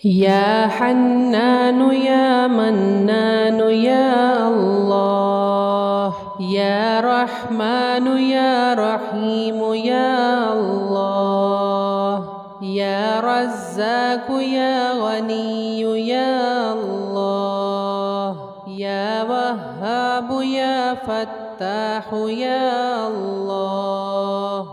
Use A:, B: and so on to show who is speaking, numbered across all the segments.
A: يا حنان يا منان يا الله، يا رحمن يا رحيم يا الله، يا رزاق يا غني يا الله، يا وهاب يا فتاح يا الله،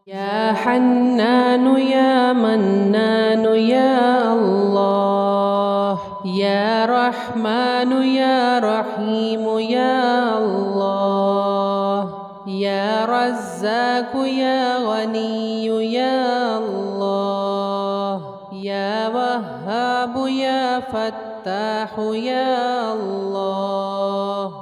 A: يا حنان يا منان يا الله، يا رحمن يا رحيم يا الله، يا رزاق يا غني يا الله، يا وهاب يا فتاح يا الله،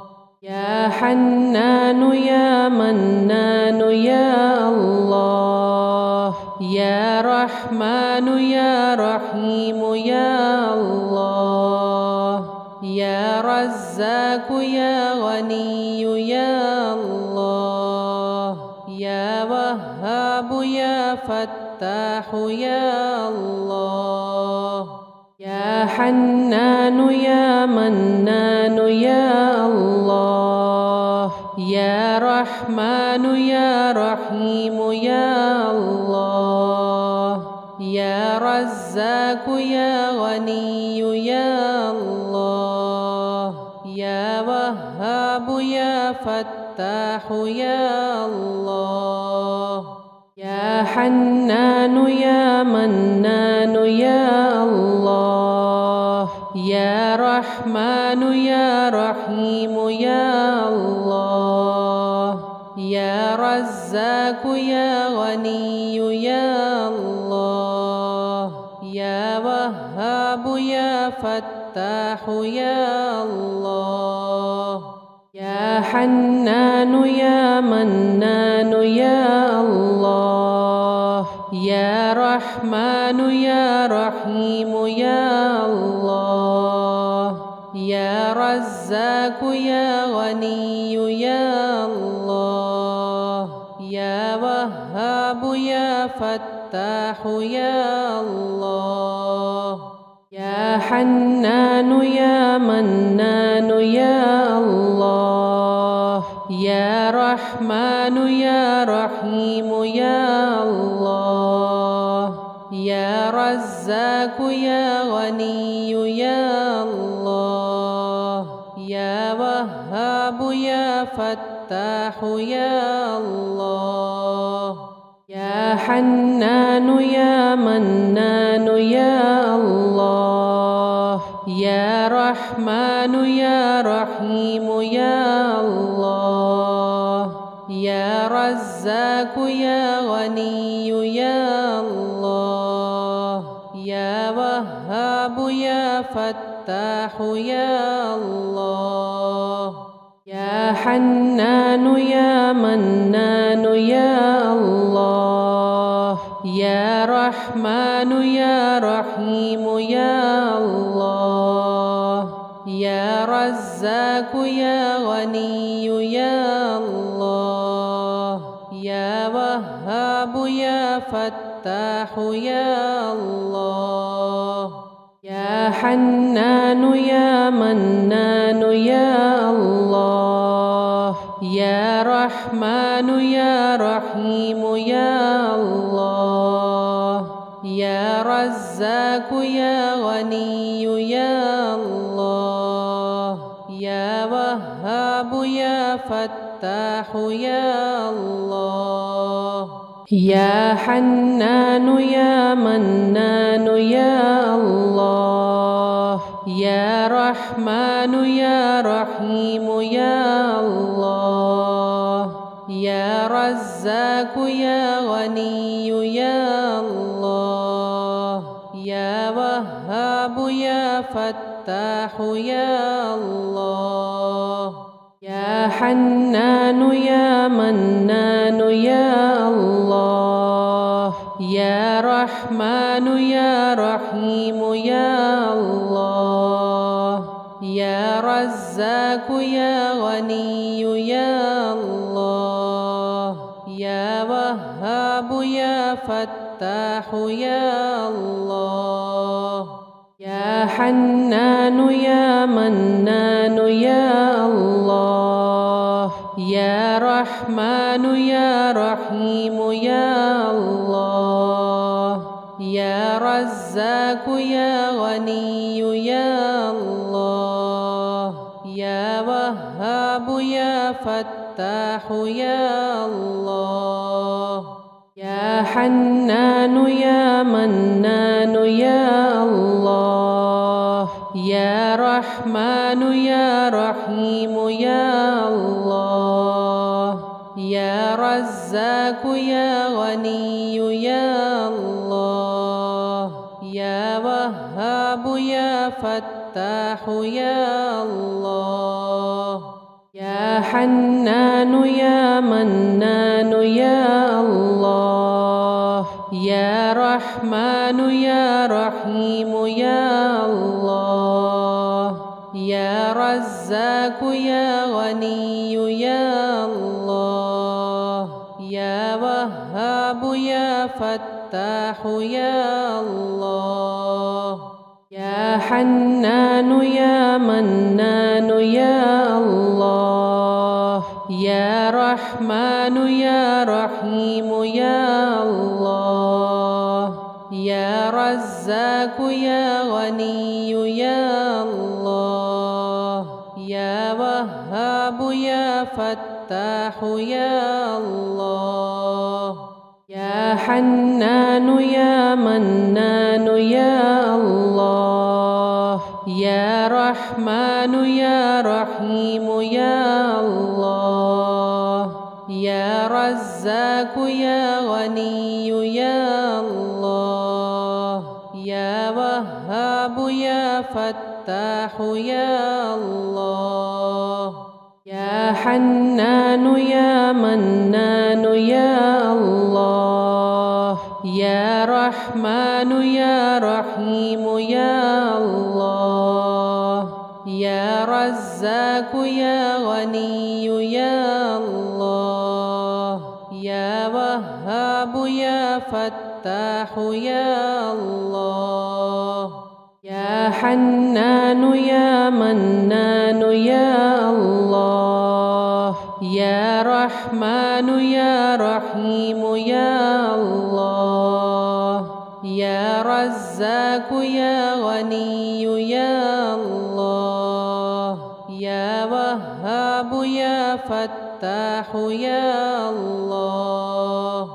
A: يا حنان يا منان يا الله، يا رحمن يا رحيم يا الله، يا رزاق يا غني يا الله، يا وهاب يا فتاح يا الله، يا حنان يا منان يا الله، يا رحمن يا رحيم يا الله، يا رزاق يا غني يا الله، يا وهاب يا فتاح يا الله، يا حنان يا منان يا الله، يا رحمن يا رحيم يا الله، يا رزاق يا غني يا الله، يا وهاب يا فتاح يا الله، يا حنان يا منان يا الله، يا رحمن يا رحيم يا الله، يا رزاق يا غني يا الله، يا وهاب يا فتاح يا الله، يا حنان يا منان يا الله، يا رحمن يا رحيم يا الله، يا رزاق يا غني يا الله، يا وهاب يا فتاح يا الله، يا حنان يا منان يا الله، يا رحمن يا رحيم يا الله، يا رزاق يا غني يا الله، يا وهاب يا فتاح يا الله، يا حنان يا منان يا الله، يا رحمن يا رحيم يا الله، يا رزاق يا غني يا الله، يا وهاب يا فتاح يا الله، يا حنان يا منان يا الله، يا رحمن يا رحيم يا الله، يا رزاق يا غني يا الله، يا وهاب يا فتاح يا الله، يا حنان يا منان يا الله، يا رحمن يا رحيم يا الله، يا رزاق يا غني يا الله، يا وهاب يا فتاح يا الله، يا حنان يا منان يا الله، يا رحمن يا رحيم يا الله، يا رزاق يا غني يا الله، يا وهاب يا فتاح يا الله، يا حنان يا منان يا الله يا رحمن يا رحيم يا الله يا رزاق يا غني يا الله يا وهاب يا فتاح يا الله يا حنان يا منان يا الله يا رحمن يا رحيم يا الله يا رزاق يا غني يا الله يا وهاب يا فتاح يا الله يا حنان يا منان يا الله يا رحمن يا رحيم يا الله يا رزاق يا غني يا الله يا وهاب يا فتاح يا الله يا حنان يا منان يا الله يا رحمن يا رحيم يا الله يا رزاق يا غني يا الله يا وهاب يا فتاح يا الله يا حنان يا منان يا الله يا رحمن يا رحيم يا الله يا رزاق يا غني يا الله يا وهاب يا فتاح يا الله يا حنان يا منان يا الله يا رحمن يا رحيم يا الله يا رزاق يا غني يا الله يا وهاب يا فتاح يا الله يا حنان يا منان يا الله يا رحمن يا رحيم يا الله يا رزاق يا غني يا الله يا وهاب يا فتاح يا الله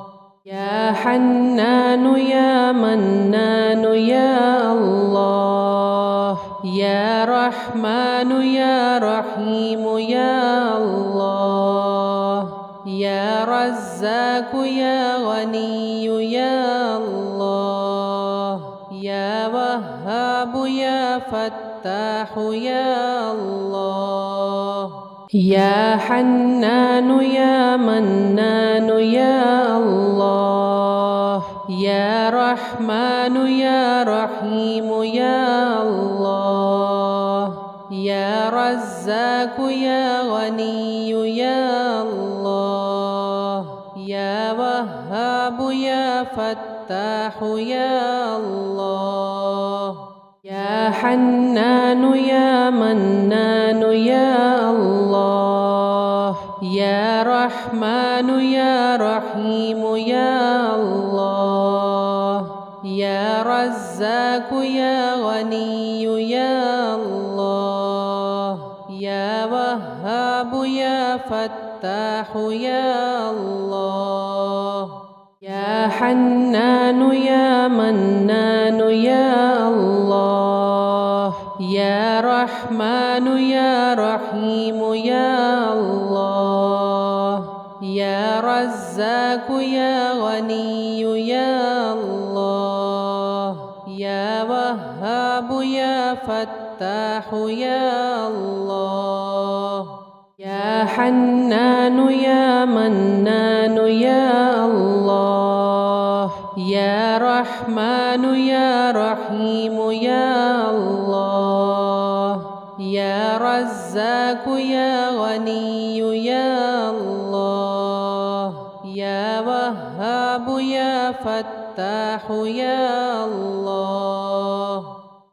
A: يا حنان يا منان يا الله يا رحمن يا رحيم يا الله يا رزاق يا غني يا الله يا وهاب يا فتاح يا الله يا حنان يا منان يا الله يا رحمن يا رحيم يا الله يا رزاق يا غني يا الله يا وهاب يا فتاح يا الله يا حنان يا منان يا الله يا رحمن يا رحيم يا الله يا رزاق يا غني يا الله يا وهاب يا فتاح يا الله يا حنان يا منان يا الله يا رحمن يا رحيم يا الله يا رزاق يا غني يا الله يا وهاب يا فتاح يا الله يا حنان يا منان يا الله يا رحمن يا رحيم يا الله يا رزاق يا غني يا الله يا وهاب يا فتاح يا الله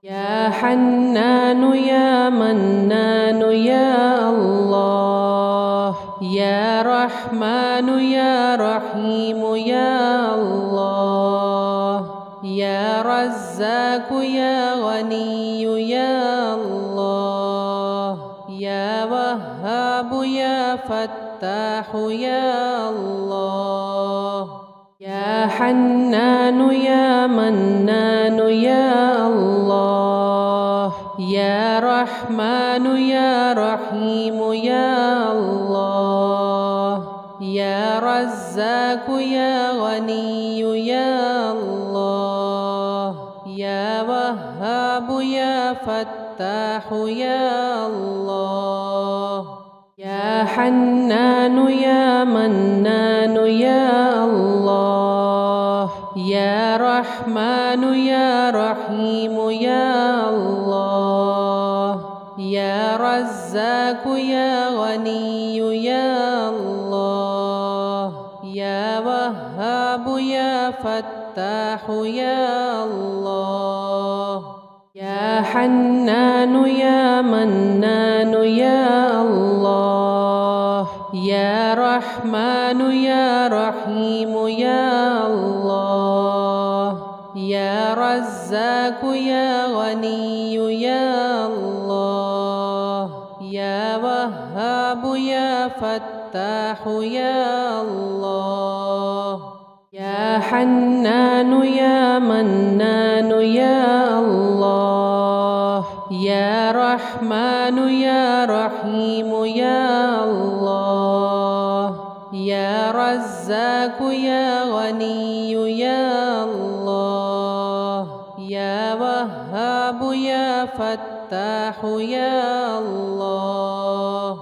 A: يا يا حنان يا منان يا الله يا رحمن يا رحيم يا الله يا رزاق يا غني يا الله يا وهاب يا فتاح يا الله يا حنان يا منان يا الله يا رحمن يا رحيم يا الله يا رزاق يا غني يا الله يا وهاب يا فتاح يا الله يا حنان يا منان يا الله يا رحمن يا رحيم يا الله يا رزاق يا غني يا الله يا وهاب يا فتاح يا الله يا حنان يا منان يا الله يا رحمن يا رحيم يا الله يا رزاق يا غني يا الله يا وهاب يا فتاح يا الله يا حنان يا منان يا الله يا رحمن يا رحيم يا الله يا رزاق يا غني يا الله يا وهاب يا فتاح يا الله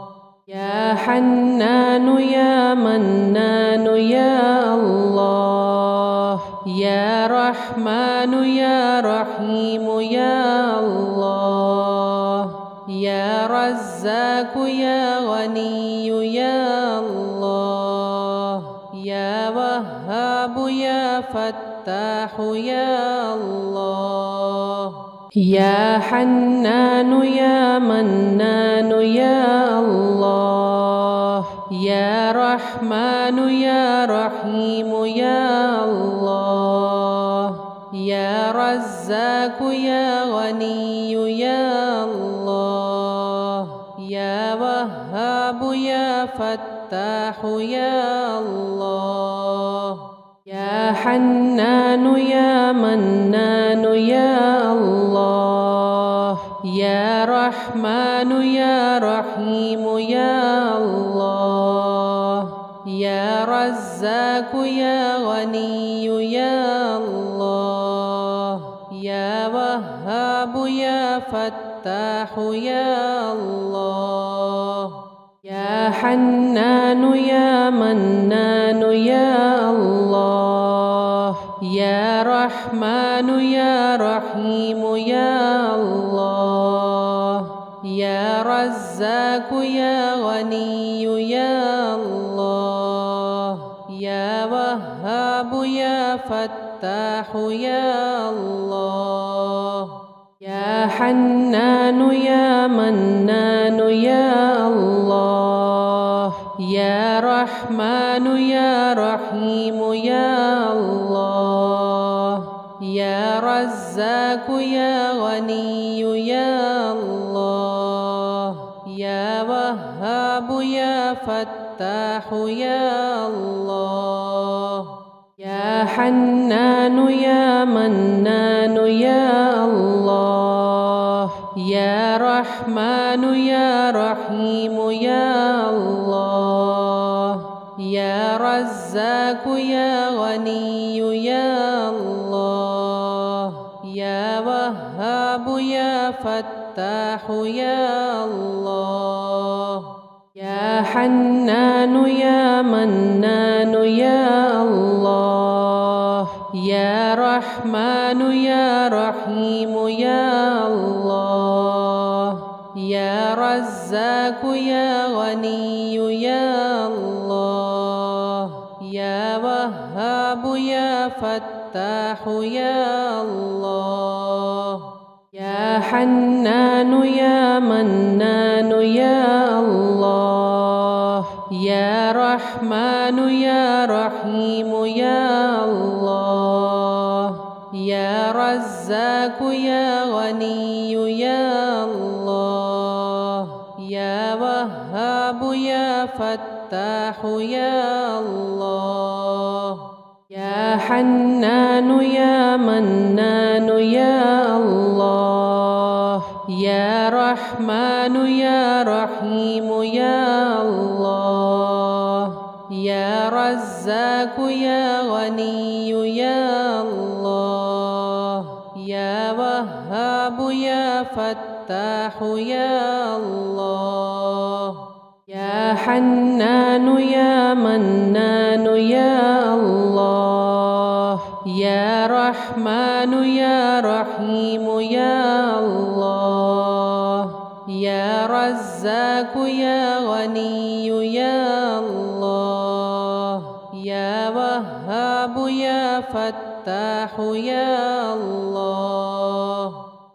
A: يا حنان يا منان يا الله يا رحمن يا رحيم يا الله يا رزاق يا غني يا الله يا وهاب يا فتاح يا الله يا حنان يا منان يا الله يا رحمن يا رحيم يا الله يا رزاق يا غني يا الله يا وهاب يا فتاح يا الله يا حنان يا منان يا الله يا رحمن يا رحيم يا الله يا رزاق يا غني يا الله يا وهاب يا فتاح يا الله يا حنان يا منان يا الله يا رحمن يا رحيم يا الله يا رزاق يا غني يا الله يا وهاب يا فتاح يا الله يا حنان يا منان يا الله يا رحمن يا رحيم يا الله يا رزاق يا غني يا الله يا وهاب يا فتاح يا الله يا حنان يا منان يا الله يا رحمن يا رحيم يا الله يا رزاق يا غني يا الله يا وهاب يا فتاح يا الله يا حنان يا منان يا الله يا رحمن يا رحيم يا الله يا رزاق يا غني يا الله يا وهاب يا فتاح يا الله يا يا حنان يا منان يا الله يا رحمن يا رحيم يا الله يا رزاق يا غني يا الله يا وهاب يا فتاح يا الله يا حنان يا منان يا الله يا رحمن يا رحيم يا الله يا رزاق يا غني يا الله يا وهاب يا فتاح يا الله يا حنان يا منان يا الله يا رحمن يا رحيم يا الله يا رزاق يا غني يا الله يا وهاب يا فتاح يا الله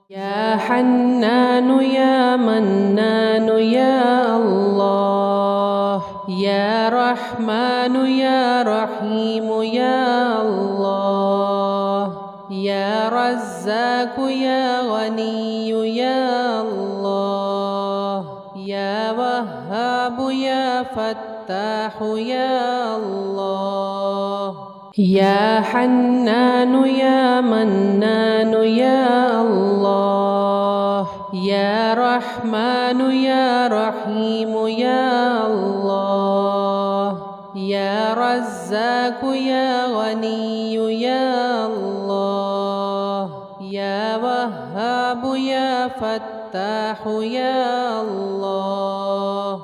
A: يا حنان يا منان يا الله يا رحمن يا رحيم يا الله يا رزاق يا غني يا الله يا وهاب يا فتاح يا الله يا حنان يا منان يا الله يا رحمن يا رحيم يا الله يا رزاق يا غني يا الله يا وهاب يا فتاح يا الله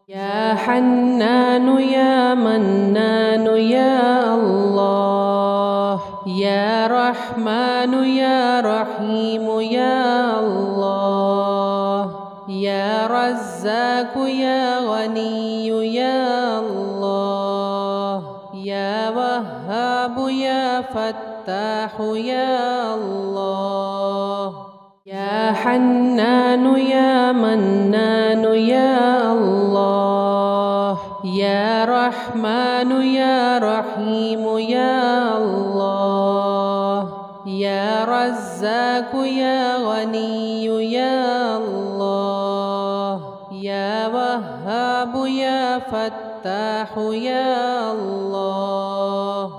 A: يا حنان يا منان يا الله يا رحمن يا رحيم يا الله يا رزاق يا غني يا الله يا وهاب يا فتاح يا الله يا حنان يا منان يا الله يا رحمن يا رحيم يا الله يا رزاق يا غني يا الله يا وهاب يا فتاح يا الله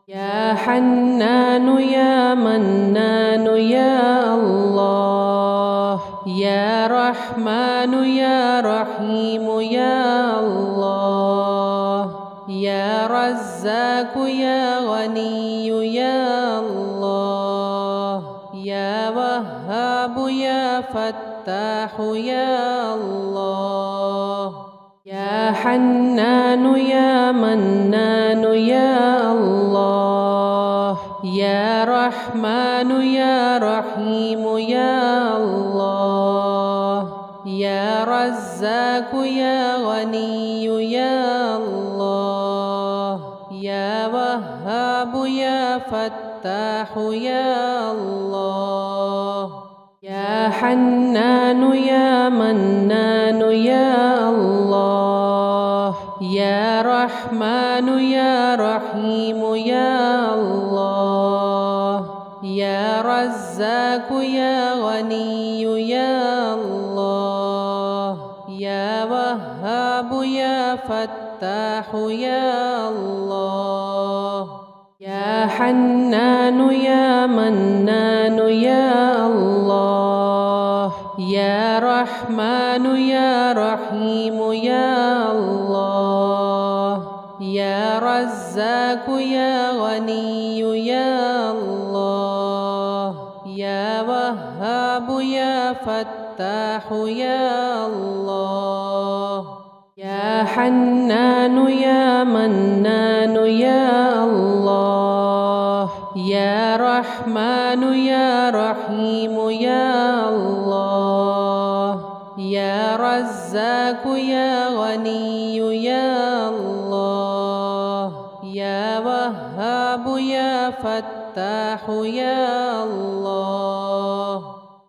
A: يا حنان يا منان يا الله يا رحمن يا رحيم يا الله يا رزاق يا غني يا الله يا وهاب يا فتاح يا الله يا حنان يا منان يا الله يا رحمن يا رحيم يا الله يا رزاق يا غني يا الله يا وهاب يا فتاح يا الله يا حنان يا منان يا الله يا رحمن يا رحيم يا الله يا رزاق يا غني يا الله يا وهاب يا فتاح يا الله يا حنان يا منان يا الله يا رحمن يا رحيم يا الله يا رزاق يا غني يا الله يا وهاب يا فتاح يا الله يا حنان يا منان يا الله يا رحمن يا رحيم يا الله يا رزاق يا غني يا الله يا وهاب يا فتاح يا الله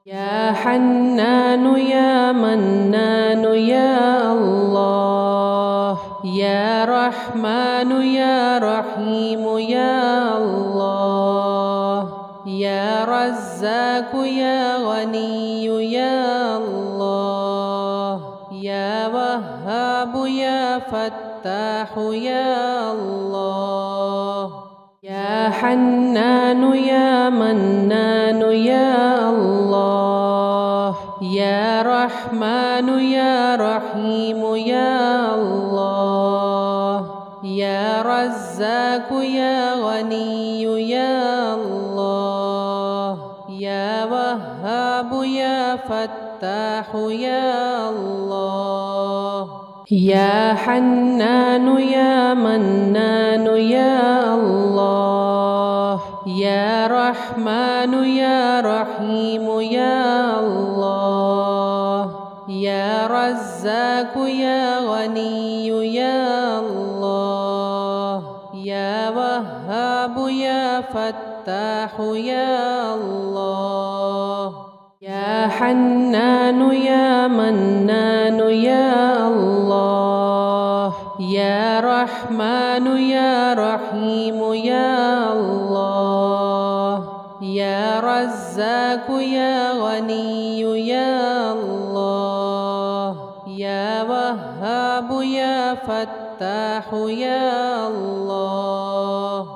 A: يا حنان يا منان يا الله يا رحمن يا رحيم يا الله يا رزاق يا غني يا الله يا وهاب يا فتاح يا الله يا حنان يا منان يا الله يا رحمن يا رحيم يا الله يا رزاق يا غني يا الله يا وهاب يا فتاح يا الله يا حنان يا منان يا الله يا رحمن يا رحيم يا الله يا رزاق يا غني يا الله يا وهاب يا فتاح يا الله يا حنان يا منان يا الله يا رحمن يا رحيم يا الله يا رزاق يا غني يا الله يا وهاب يا فتاح يا الله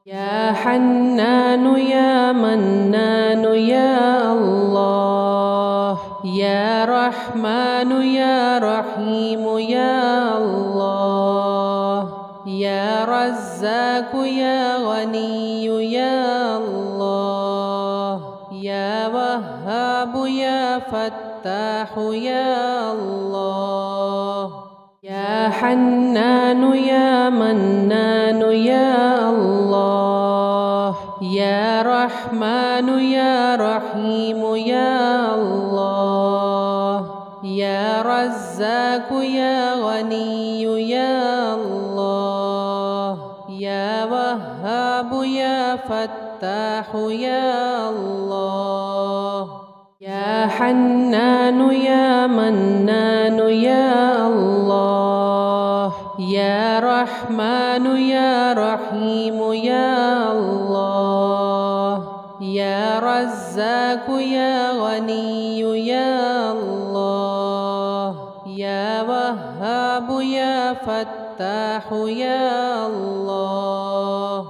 A: يا حنان يا منان يا الله يا رحمن يا رحيم يا الله يا رزاق يا غني يا الله يا وهاب يا فتاح يا الله يا حنان يا منان يا الله يا رحمن يا رحيم يا الله يا رزاق يا غني يا الله يا وهاب يا فتاح يا الله يا حنان يا منان يا الله يا رحمن يا رحيم يا الله يا رزاق يا غني يا الله يا وهاب يا فتاح يا الله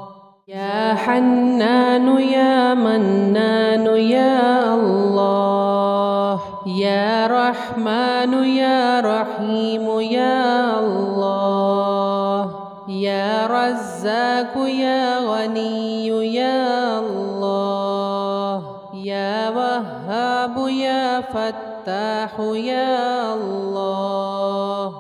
A: يا حنان يا منان يا الله يا رحمن يا رحيم يا الله يا رزاق يا غني يا الله يا وهاب يا فتاح يا الله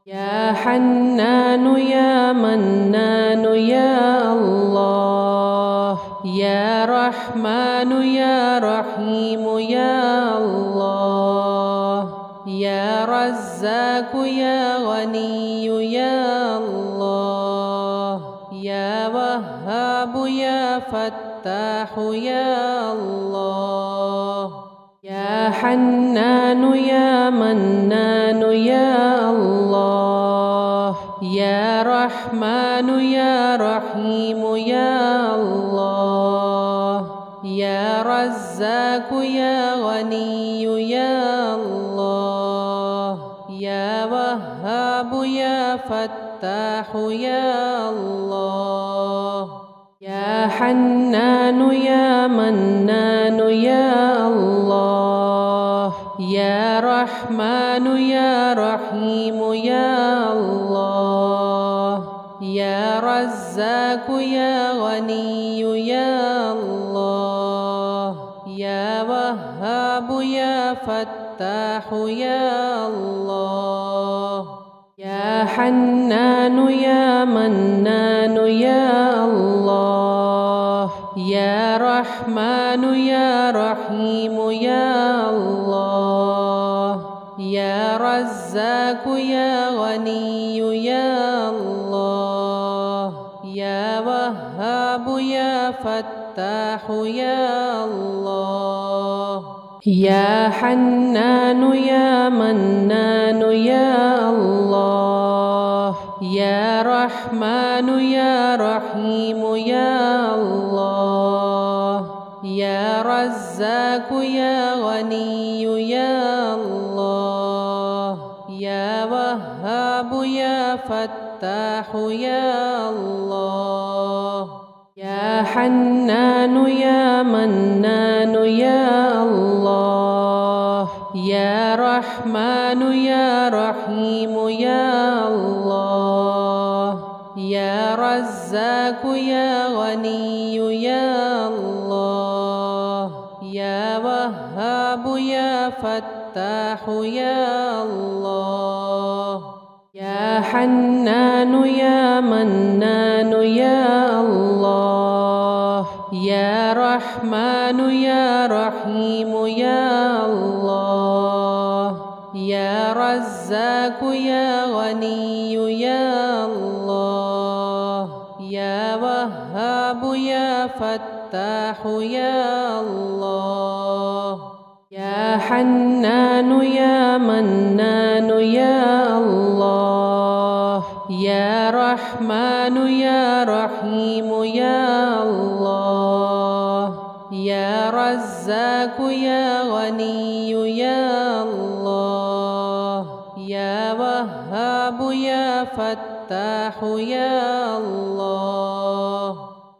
A: يا حنان يا منان يا الله يا رحمن يا رحيم يا الله يا رزاق يا غني يا الله يا وهاب يا فتاح يا الله يا حنان يا منان يا الله يا رحمن يا رحيم يا الله يا رزاق يا غني يا الله يا وهاب يا فتاح يا الله يا حنان يا منان يا الله يا رحمن يا رحيم يا الله يا رزاق يا غني يا الله يا وهاب يا فتاح يا الله يا حنان يا منان يا الله يا رحمن يا رحيم يا الله يا رزاق يا غني يا الله يا وهاب يا فتاح يا الله يا حنان يا منان يا الله يا رحمن يا رحيم يا الله يا رزاق يا غني يا الله يا وهاب يا فتاح يا الله يا حنان يا منان يا الله يا رحمن يا رحيم يا الله يا رزاق يا غني يا الله يا وهاب يا فتاح يا الله يا حنان يا منان يا الله يا رحمن يا رحيم يا الله يا رزاق يا غني يا الله يا وهاب يا فتاح يا الله يا حنان يا منان يا الله يا رحمن يا رحيم يا الله يا رزاق يا غني يا الله يا وهاب يا فتاح يا الله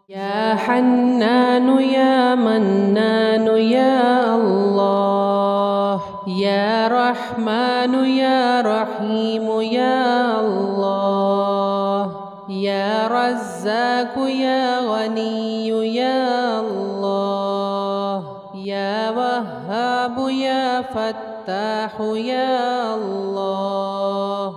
A: يا حنان يا منان يا الله يا رحمن يا رحيم يا الله يا رزاق يا غني يا الله يا وهاب يا فتاح يا الله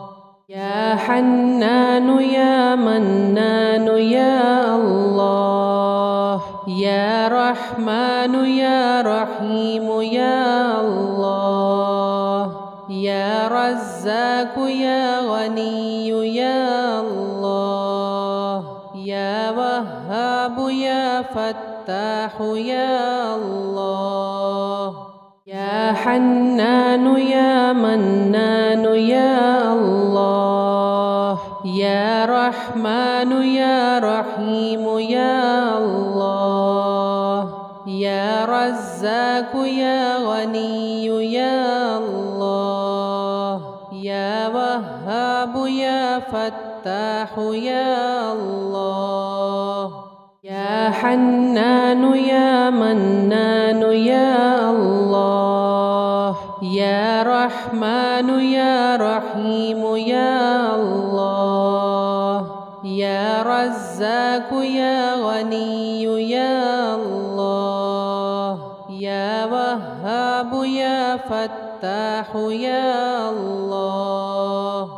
A: يا حنان يا منان يا الله يا رحمن يا رحيم يا الله يا رزاق يا غني يا الله يا وهاب يا فتاح يا الله يا حنان يا منان يا الله يا رحمن يا رحيم يا الله يا رزاق يا غني يا الله يا وهاب يا فتاح يا الله يا حنان يا منان يا الله يا رحمن يا رحيم يا الله يا رزاق يا غني يا الله يا وهاب يا فتاح يا الله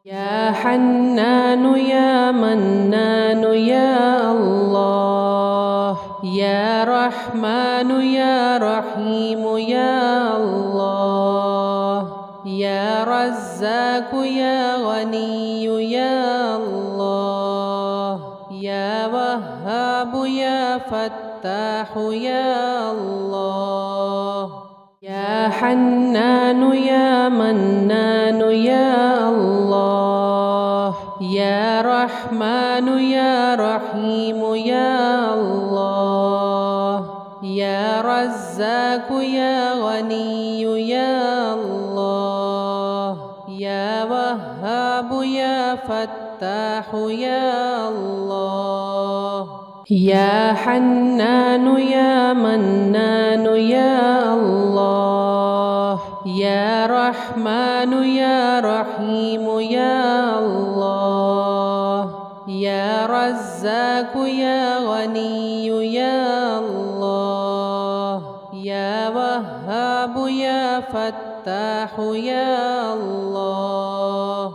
A: يا حنان يا منان يا الله يا رحمن يا رحيم يا الله يا رزاق يا غني يا الله يا وهاب يا فتاح يا الله يا حنان يا منان يا الله يا رحمن يا رحيم يا الله يا رزاق يا غني يا الله يا وهاب يا فتاح يا الله يا حنان يا منان يا الله يا رحمن يا رحيم يا الله يا رزاق يا غني يا الله يا وهاب يا فتاح يا الله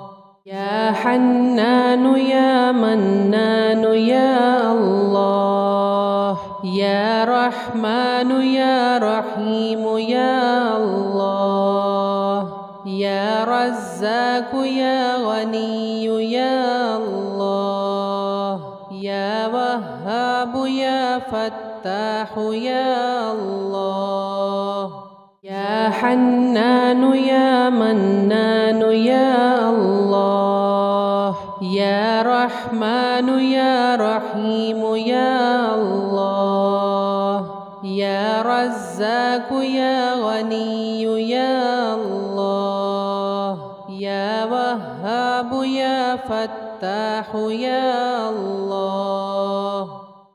A: يا حنان يا منان يا الله يا رحمن يا رحيم يا الله يا رزاق يا غني يا الله يا وهاب يا فتاح يا الله يا حنان يا منان يا الله يا رحمن يا رحيم يا الله يا رزاق يا غني يا الله يا وهاب يا فتاح يا الله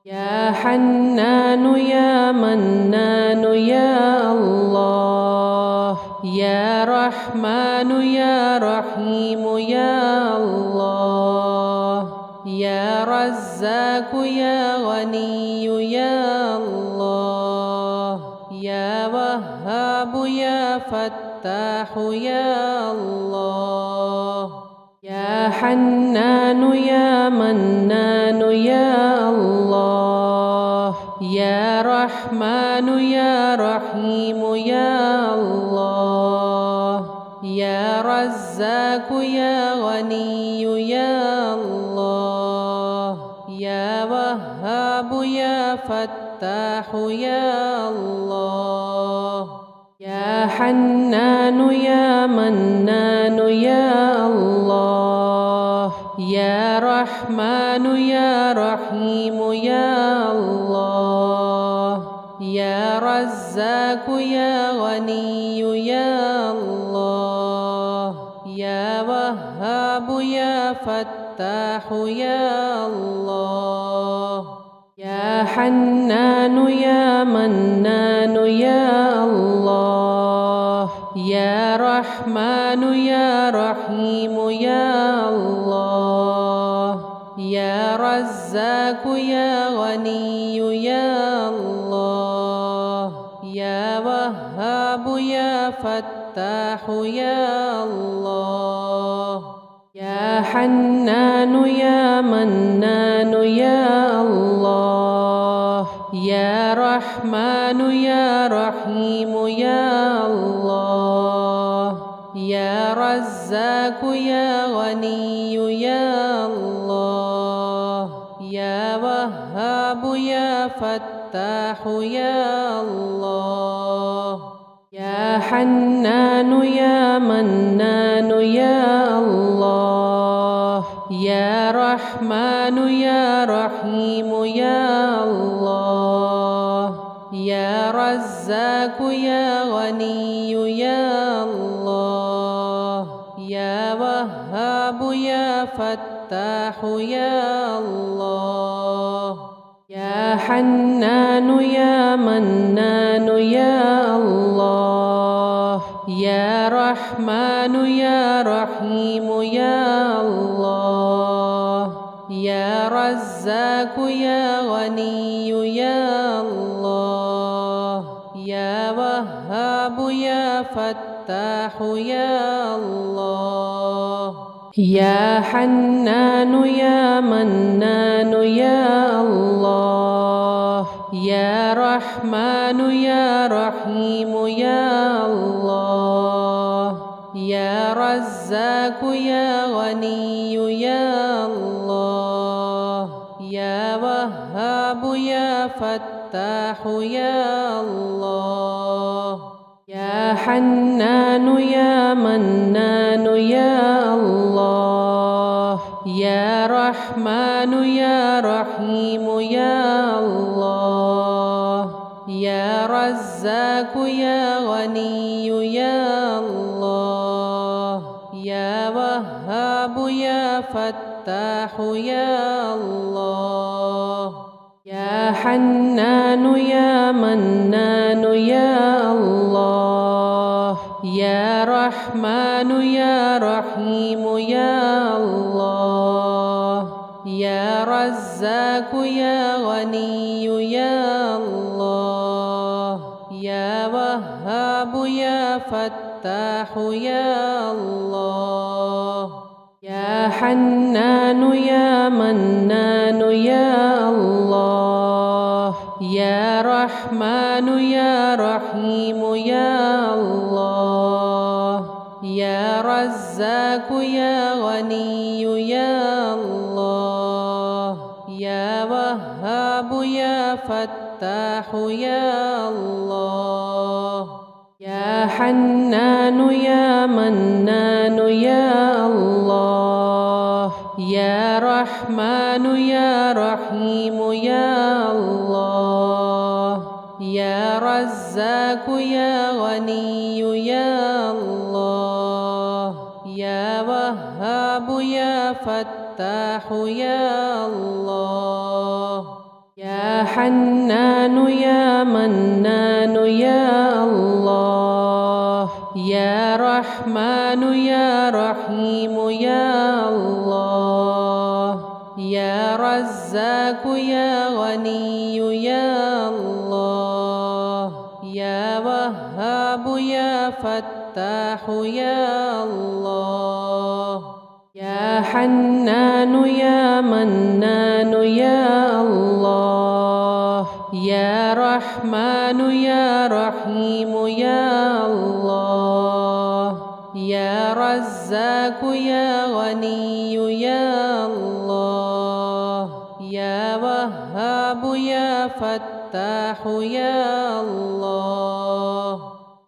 A: يا حنان يا منان يا الله يا رحمن يا رحيم يا الله يا رزاق يا غني يا الله يا وهاب يا فتاح يا الله يا حنان يا منان يا الله يا رحمن يا رحيم يا الله يا رزاق يا غني يا الله يا وهاب يا فتاح يا الله يا حنان يا منان يا الله يا رحمن يا رحيم يا الله يا رزاق يا غني يا الله يا وهاب يا فتاح يا الله يا حنان يا منان يا الله يا رحمن يا رحيم يا الله يا رزاق يا غني يا الله يا وهاب يا فتاح يا الله يا حنان يا منان يا الله يا رحمن يا رحيم يا الله يا رزاق يا غني يا الله يا وهاب يا فتاح يا الله يا حنان يا منان يا الله يا رحمن يا رحيم يا الله يا رزاق يا غني يا الله يا وهاب يا فتاح يا الله يا حنان يا منان يا الله يا رحمن يا رحيم يا الله يا رزاق يا غني يا الله يا وهاب يا فتاح يا الله يا حنان يا منان يا الله يا رحمن يا رحيم يا الله يا رزاق يا غني يا الله يا وهاب يا فتاح يا الله يا حنان يا منان يا الله يا رحمن يا رحيم يا الله يا رزاق يا غني يا الله يا وهاب يا فتاح يا الله يا حنان يا منان يا الله يا رحمن يا رحيم يا الله يا رزاق يا غني يا الله يا وهاب يا فتاح يا الله يا حنان يا منان يا الله يا رحمن يا رحيم يا الله يا رزاق يا غني يا الله يا وهاب يا فتاح يا الله يا حنان يا منان يا الله يا رحمن يا رحيم يا الله يا رزاق يا غني يا الله يا وهاب يا فتاح يا الله يا حنان يا منان يا الله يا رحمن يا رحيم يا الله يا رزاق يا غني يا الله يا وهاب يا فتاح يا الله يا حنان يا منان يا الله يا رحمن يا رحيم يا الله يا رزاق يا غني يا الله يا وهاب يا فتاح يا الله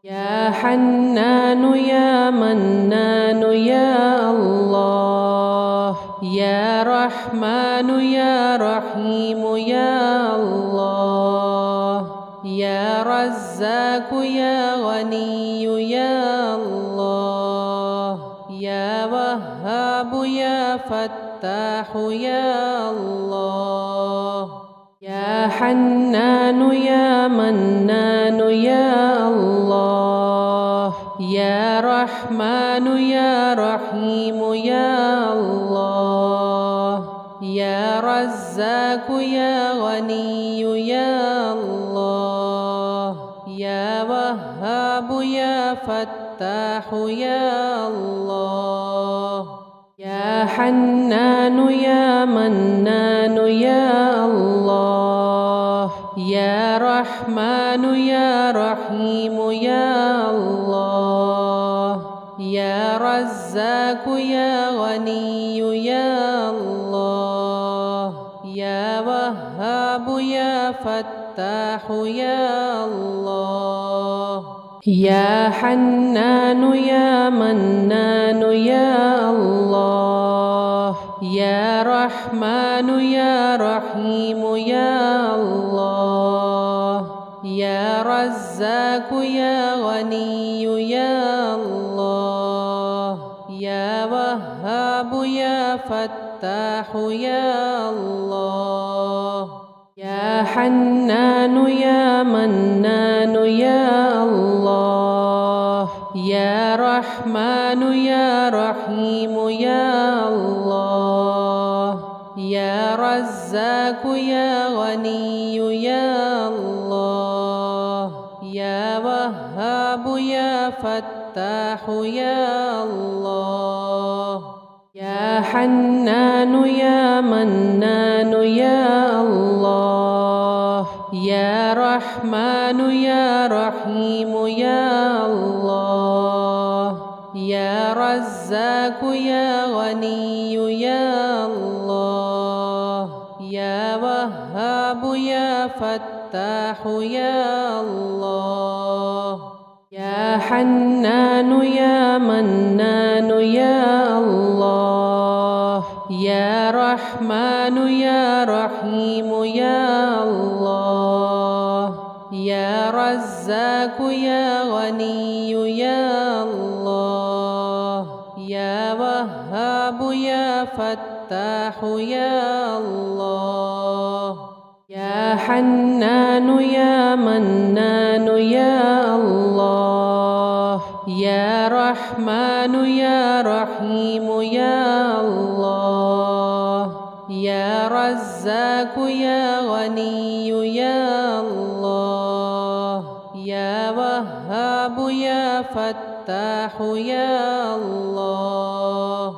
A: يا حنان يا منان يا الله يا رحمن يا رحيم يا الله يا رزاق يا غني يا الله يا وهاب يا فتاح يا الله يا حنان يا منان يا الله يا رحمن يا رحيم يا الله يا رزاق يا غني يا الله يا وهاب يا فتاح يا الله يا حنان يا منان يا الله يا رحمن يا رحيم يا الله يا رزاق يا غني يا الله يا وهاب يا فتاح يا الله يا حنان يا منان يا الله يا رحمن يا رحيم يا الله يا رزاق يا غني يا الله يا وهاب يا فتاح يا الله يا حنان يا منان يا الله يا رحمن يا رحيم يا الله يا رزاق يا غني يا الله يا وهاب يا فتاح يا الله يا حنان يا منان يا الله يا رحمن يا رحيم يا الله يا رزاق يا غني يا الله يا وهاب يا فتاح يا الله يا حنان يا منان يا الله يا رحمن يا رحيم يا الله يا رزاق يا غني يا الله يا وهاب يا فتاح يا الله يا حنان يا منان يا الله يا رحمن يا رحيم يا الله يا رزاق يا غني يا الله يا وهاب يا فتاح يا الله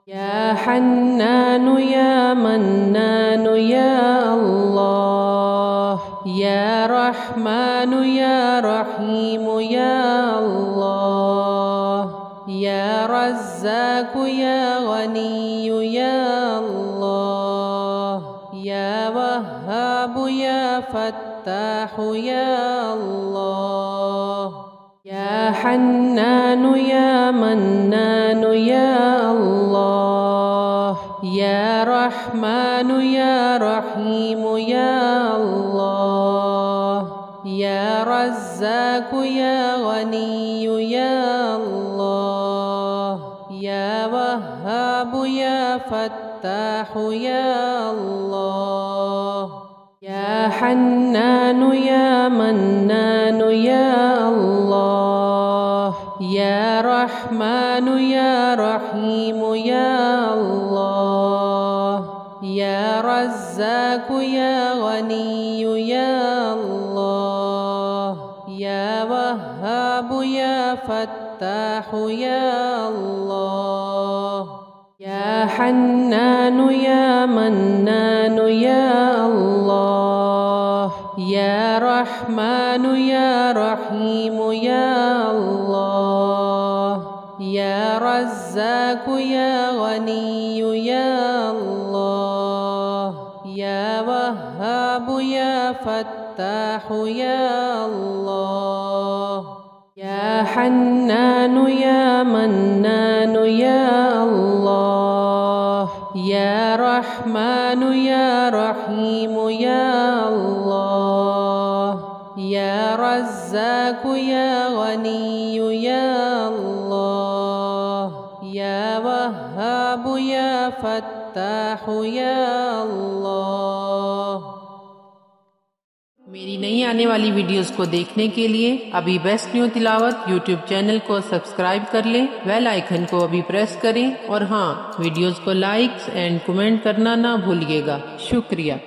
A: يا حنان يا منان يا الله يا رحمن يا رحيم يا الله يا رزاق يا غني يا الله يا وهاب يا فتاح يا الله يا حنان يا منان يا الله يا رحمن يا رحيم يا الله يا رزاق يا غني يا الله يا وهاب يا فتاح يا الله يا حنان يا منان يا الله يا رحمن يا رحيم يا الله يا رزاق يا غني يا الله يا وهاب يا فتاح يا الله يا حنان يا منان يا الله يا رحمن يا رحيم يا الله يا رزاق يا غني يا الله يا وهاب يا فتاح يا الله يا حنان يا منان يا الله يا رحمن يا رحيم يا الله يا رزاق يا غني يا الله يا وهاب يا فتاح يا الله। मेरी नई आने वाली वीडियोस को देखने के लिए अभी बेस्ट न्यू तिलावत यूट्यूब चैनल को सब्सक्राइब कर लें, बेल आइकन को अभी प्रेस करें और हाँ, वीडियोस को लाइक एंड कमेंट करना ना भूलिएगा। शुक्रिया।